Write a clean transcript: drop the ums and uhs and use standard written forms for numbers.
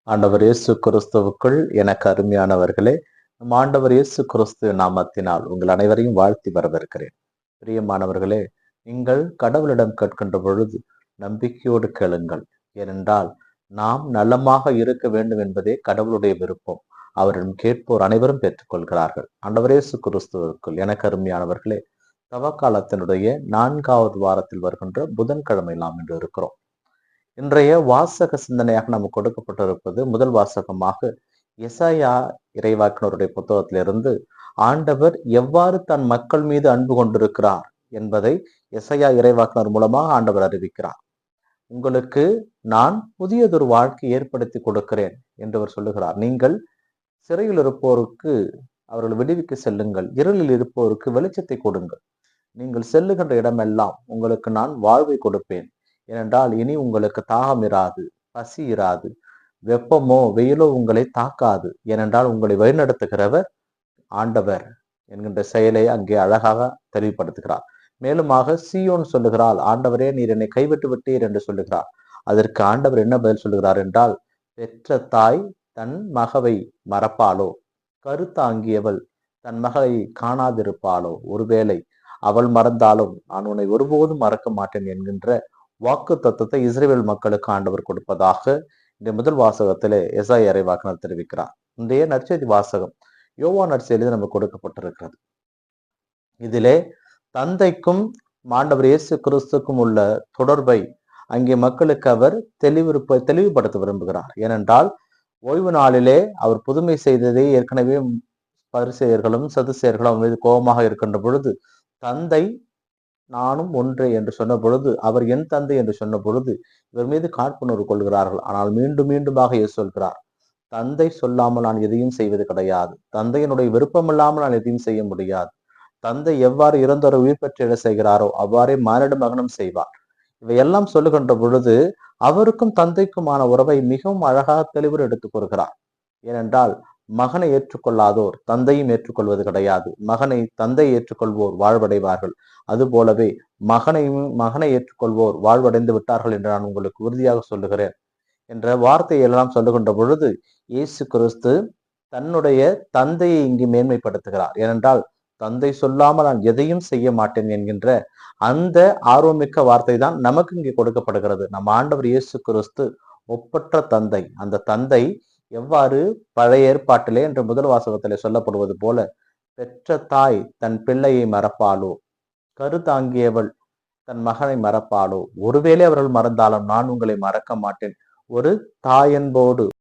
ஆண்டவர் இயேசு கிறிஸ்துவுக்குள் எனக்கு அருமையானவர்களே, நம் ஆண்டவர் இயேசு கிறிஸ்து நாமத்தினால் உங்கள் அனைவரையும் வாழ்த்தி வரவேற்கிறேன். பிரியமானவர்களே, நீங்கள் கடவுளிடம் கேட்கின்ற பொழுது நம்பிக்கையோடு கேளுங்கள். ஏனென்றால் நாம் நலமாக இருக்க வேண்டும் என்பதே கடவுளுடைய விருப்பம். அவரிடம் கேட்போர் அனைவரும் பெற்றுக்கொள்கிறார்கள். ஆண்டவர் இயேசு கிறிஸ்துவுக்குள் எனக்கு அருமையானவர்களே, தவக்காலத்தினுடைய 4வது வாரத்தில் வருகின்ற புதன்கிழமை நாம் இன்று இருக்கிறோம். இன்றைய வாசக சிந்தனையாக நமக்கு கொடுக்கப்பட்டிருப்பது முதல் வாசகமாக எசாயா இறைவாக்கினருடைய புத்தகத்திலிருந்து ஆண்டவர் எவ்வாறு தன் மக்கள் மீது அன்பு கொண்டிருக்கிறார் என்பதை எசாயா இறைவாக்கினர் மூலமாக ஆண்டவர் அறிவிக்கிறார். உங்களுக்கு நான் புதியதொரு வாழ்க்கை ஏற்படுத்தி கொடுக்கிறேன் என்று அவர் சொல்லுகிறார். நீங்கள் சிறையில் இருப்போருக்கு அவர்கள் விடுவிக்க செல்லுங்கள், இருளில் இருப்போருக்கு வெளிச்சத்தை கொடுங்கள். நீங்கள் செல்லுகின்ற இடமெல்லாம் உங்களுக்கு நான் வாழ்வை கொடுப்பேன். ஏனென்றால் இனி உங்களுக்கு தாகம் இராது, பசி இராது, வெப்பமோ வெயிலோ உங்களை தாக்காது. ஏனென்றால் உங்களை வழிநடத்துகிறவர் ஆண்டவர் என்கின்ற செயலை அங்கே அழகாக தெளிவுபடுத்துகிறார். மேலுமாக சீயோன் சொல்லுகிறாள், ஆண்டவரே நீர் என்னை கைவிட்டு விட்டீர் என்று சொல்லுகிறார். அதற்கு ஆண்டவர் என்ன பதில் சொல்லுகிறார் என்றால், பெற்ற தாய் தன் மகவை மறப்பாளோ, கருத்தாங்கியவள் தன் மகளை காணாதிருப்பாளோ, ஒருவேளை அவள் மறந்தாலும் நான் உன்னை ஒருபோதும் மறக்க மாட்டேன் என்கின்ற வாக்கு தத்துவத்தை இஸ்ரேல் மக்களுக்கு ஆண்டவர் கொடுப்பதாக இந்த முதல் வாசகத்திலே எசாயா இறைவாக்கினர் தெரிவிக்கிறார். இன்றைய நற்செய்தி வாசகம் யோவான் நற்செய்தியில் நமக்கு கொடுக்கப்பட்டிருக்கிறது. இதிலே தந்தைக்கும் ஆண்டவர் இயேசு கிறிஸ்துக்கும் உள்ள தொடர்பை அங்கே மக்களுக்கு அவர் தெளிவுபடுத்த விரும்புகிறார். ஏனென்றால் ஓய்வு நாளிலே அவர் புதுமை செய்ததை ஏற்கனவே பரிசேயர்களும் சதுசேயர்களும் அவர் மீது கோபமாக இருக்கின்ற பொழுது, தந்தை நானும் ஒன்றே என்று சொன்ன பொழுது, அவர் என் தந்தை என்று சொன்ன பொழுது இவர் மீது காழ்ப்புணர்வு கொள்கிறார்கள். ஆனால் மீண்டும் மீண்டுமாக இயேசு சொல்கிறார், தந்தை சொல்லாமல் நான் எதையும் செய்வது கிடையாது, தந்தையினுடைய விருப்பம் இல்லாமல் நான் எதையும் செய்ய முடியாது. தந்தை எவ்வாறு இறந்தோரை உயிர் பெற்ற செய்கிறாரோ அவ்வாறே மானிட மகனும் செய்வார். இவையெல்லாம் சொல்லுகின்ற பொழுது அவருக்கும் தந்தைக்குமான உறவை மிகவும் அழகாக தெளிவுடன் எடுத்துக் கூறுகிறார். ஏனென்றால் மகனை ஏற்றுக்கொள்ளாதோர் தந்தையும் ஏற்றுக்கொள்வது கிடையாது, தந்தை ஏற்றுக்கொள்வோர் வாழ்வடைவார்கள். அது போலவே மகனை ஏற்றுக்கொள்வோர் வாழ்வடைந்து விட்டார்கள் என்று நான் உங்களுக்கு உறுதியாக சொல்லுகிறேன் என்ற வார்த்தையை எல்லாம் சொல்லுகின்ற பொழுது இயேசு கிறிஸ்து தன்னுடைய தந்தையை இங்கு மேன்மைப்படுத்துகிறார். ஏனென்றால் தந்தை சொல்லாமல் நான் எதையும் செய்ய மாட்டேன் என்கின்ற அந்த ஆர்வமிக்க வார்த்தை தான் நமக்கு இங்கே கொடுக்கப்படுகிறது. நம் ஆண்டவர் இயேசு கிறிஸ்து ஒப்பற்ற தந்தை. அந்த தந்தை எவ்வாறு பழைய ஏற்பாட்டிலே என்று முதல் வாசகத்திலே சொல்லப்படுவது போல, பெற்ற தாய் தன் பிள்ளையை மறப்பாளோ, கருத்தாங்கியவள் தன் மகனை மறப்பாளோ, ஒருவேளை அவர்கள் மறந்தாலும் நான் உங்களை மறக்க மாட்டேன். ஒரு தாயன்போடு